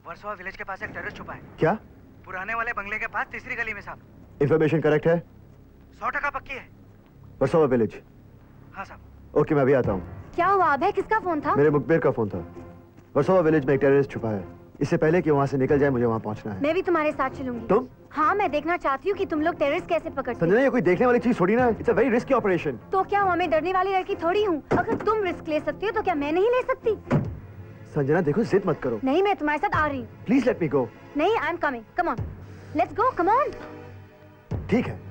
Versova village के पास एक terrorist छुपा है। क्या? पुराने वाले बंगले के पास तीसरी गली में साहब। इंफॉर्मेशन करेक्ट है? 100% पक्की है। वर्सोवा विलेज? हाँ साहब। ओके, मैं अभी आता हूँ। क्या हुआ अभय? किसका फोन था? मेरे मुखबिर का फोन था। वर्सोवा विलेज में एक टेररिस्ट छुपा है। इससे पहले कि वहाँ से निकल जाए मुझे वहाँ पहुँचना है। मैं भी तुम्हारे साथ चलूंगी। तुम? हाँ, मैं देखना चाहती हूँ कि तुम लोग टेररिस्ट कैसे पकड़ते हो। संजना, ये कोई देखने वाली चीज थोड़ी ना। It's a very risky operation. तो क्या हुआ? मैं डरने वाली लड़की थोड़ी हूँ। अगर तुम रिस्क ले सकती हो तो क्या मैं नहीं ले सकती? संजना देखो, जिद मत करो। नहीं, मैं तुम्हारे साथ आ रही हूँ। प्लीज लेट मी गो। नहीं, I am coming. Come on, let's go, come on. ठीक है।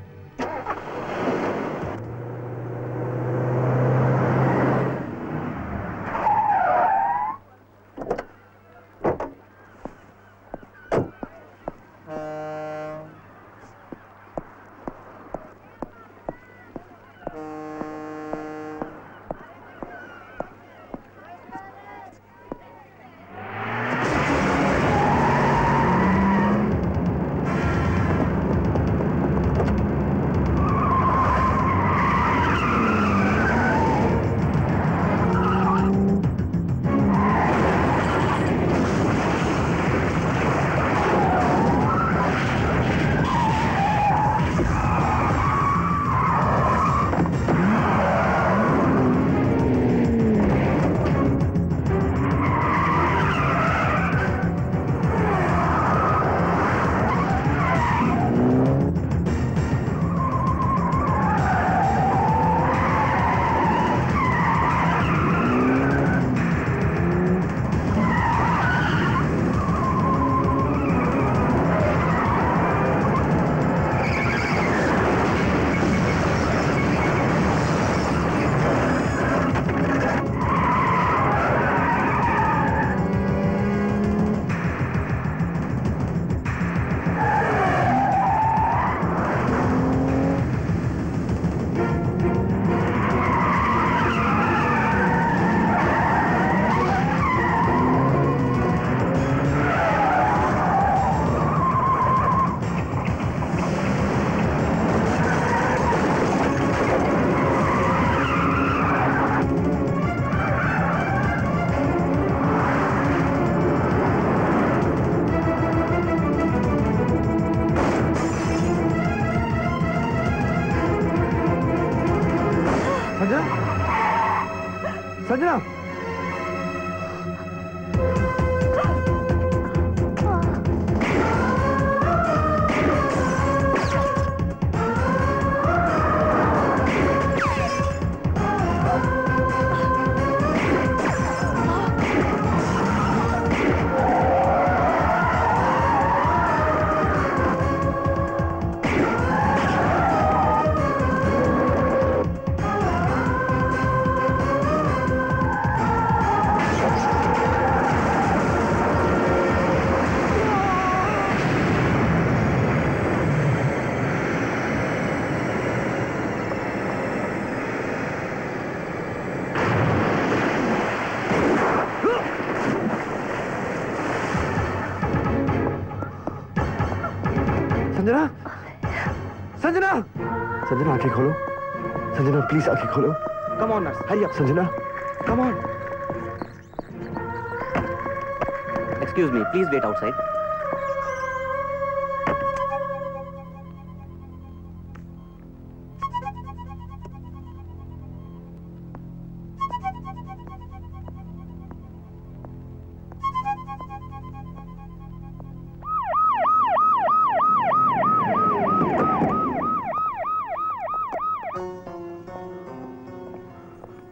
संजना, संजना, संजना, संजना आंखें खोलो। संजना प्लीज आंखें खोलो। Come on nurse, hurry up Sanjana, come on. Excuse me, please wait outside.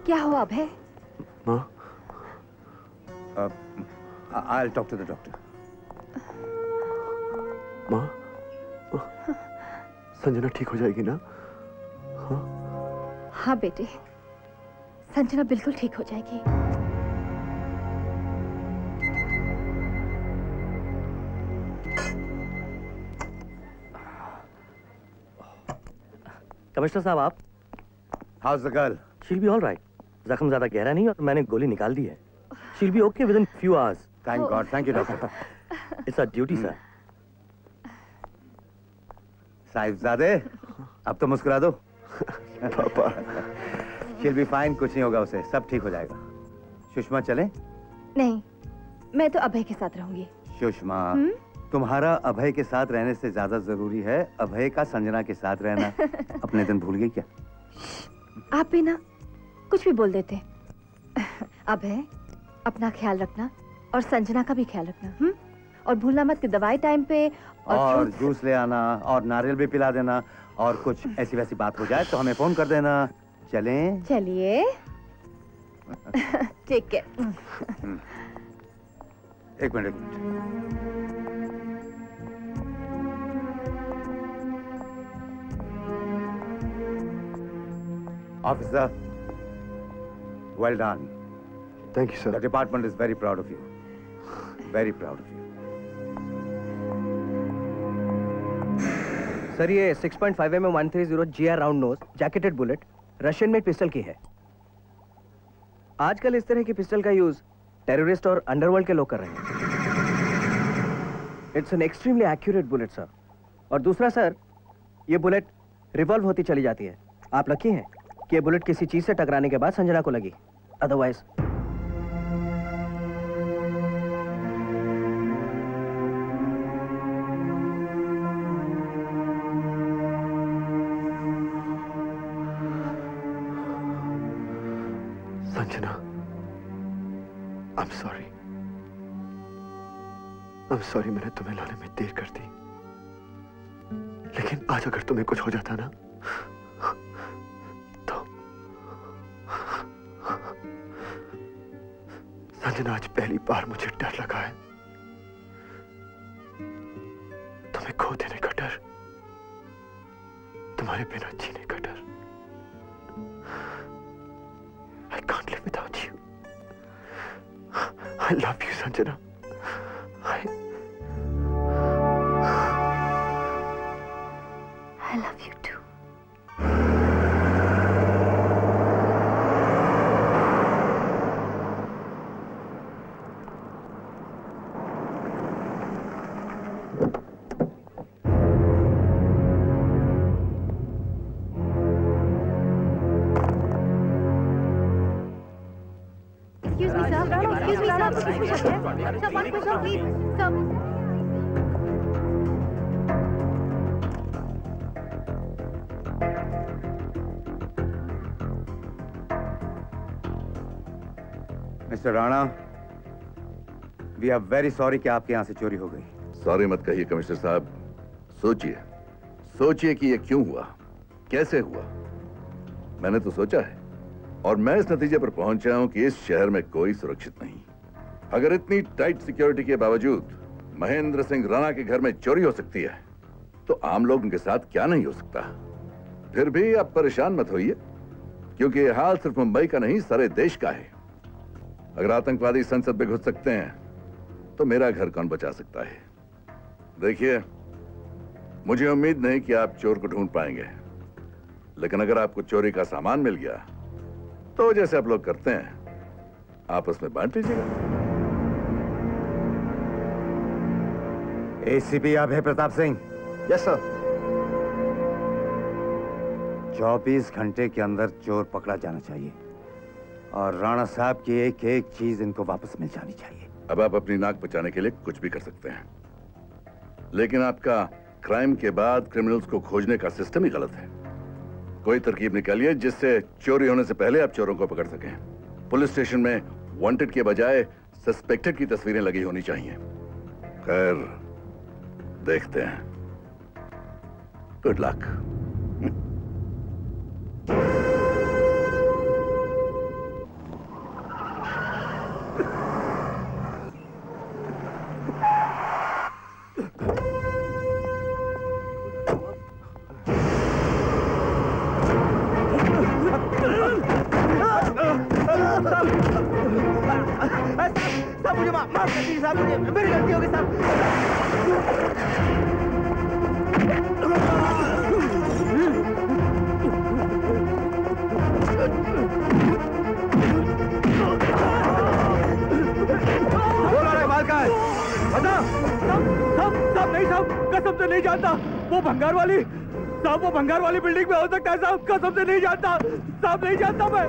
क्या हुआ अभय? माँ, I'll talk to the doctor. माँ, संजना ठीक हो जाएगी ना? हाँ? हाँ बेटे, संजना बिल्कुल ठीक हो जाएगी। कमिश्नर साहब, आप? How's the girl? She'll be all right. जख्म ज्यादा गहरा नहीं और मैंने गोली निकाल दी है। She'll be okay within few hours. Thank God. Thank you, doctor. It's our duty, sir. साहिबजादे, अब तो मुस्कुरा दो। पापा। She'll be fine, कुछ नहीं होगा उसे, सब ठीक हो जाएगा। सुषमा चलें? नहीं, मैं तो अभय के साथ रहूंगी। सुषमा, तुम्हारा अभय के साथ रहने से ज्यादा जरूरी है अभय का संजना के साथ रहना। अपने दिन भूल गई क्या? आप भी ना कुछ भी बोल देते। अभय, अपना ख्याल रखना और संजना का भी ख्याल रखना। और भूलना मत कि दवाई टाइम पे और जूस ले आना और नारियल भी पिला देना। और कुछ ऐसी वैसी बात हो जाए तो हमें फोन कर देना। चलें? चलिए। ठीक है। एक minute. Officer, well done. Thank you, sir. The department is very proud of you. Very proud of you. Sir ये 6.5 mm 130 GR round nose jacketed bullet Russian made pistol की है। आजकल इस तरह की पिस्टल का यूज टेररिस्ट और underworld के लोग कर रहे हैं। It's an extremely accurate bullet sir. और दूसरा सर, ये बुलेट रिवॉल्व होती चली जाती है। आप लकी हैं कि ये बुलेट किसी चीज से टकराने के बाद संजना को लगी, otherwise. Sanjana, I'm sorry. I'm sorry मैंने तुम्हें लाने में देर कर दी। लेकिन आज अगर तुम्हें कुछ हो जाता ना तो संजना, आज पहली बार मुझे डर लगा है। तुम्हें खो देने का डर, तुम्हारे बिना जीने का डर। I can't live without you. I love you, Sanjana. I love you too. Excuse me, sir. Excuse me, sir. Excuse me, sir. Sir, one quick, sir, please. Sir. Mister Rana, we are very sorry कि आपके यहाँ से चोरी हो गई। Sorry मत कहिए commissioner साहब। सोचिए, सोचिए कि ये क्यों हुआ, कैसे हुआ। मैंने तो सोचा है और मैं इस नतीजे पर पहुंचा हूं कि इस शहर में कोई सुरक्षित नहीं। अगर इतनी टाइट सिक्योरिटी के बावजूद महेंद्र सिंह राणा के घर में चोरी हो सकती है तो आम लोग उनके साथ क्या नहीं हो सकता। फिर भी आप परेशान मत होइए, क्योंकि ये हाल सिर्फ मुंबई का नहीं, सारे देश का है। अगर आतंकवादी संसद में घुस सकते हैं तो मेरा घर कौन बचा सकता है। देखिए, मुझे उम्मीद नहीं कि आप चोर को ढूंढ पाएंगे, लेकिन अगर आपको चोरी का सामान मिल गया तो जैसे आप लोग करते हैं आपस में बांट लीजिएगा। ACP Abhay Pratap Singh. Yes sir. 24 घंटे के अंदर चोर पकड़ा जाना चाहिए और राणा साहब की एक एक चीज इनको वापस मिल जानी चाहिए। अब आप अपनी नाक बचाने के लिए कुछ भी कर सकते हैं, लेकिन आपका क्राइम के बाद क्रिमिनल्स को खोजने का सिस्टम ही गलत है। कोई तरकीब निकालिए जिससे चोरी होने से पहले आप चोरों को पकड़ सकें। पुलिस स्टेशन में वांटेड के बजाय सस्पेक्टेड की तस्वीरें लगी होनी चाहिए। खैर, देखते हैं। Good luck. साहब मुझे माफ कर दीजिए साहब, मुझे मेरी गलती हो गई साहब। बोल रहा है माल का है, बता। साहब नहीं साहब, कसम से नहीं जानता। वो भंगार वाली बिल्डिंग में हो सकता है साहब, कसम से नहीं जानता साहब, नहीं जानता मैं।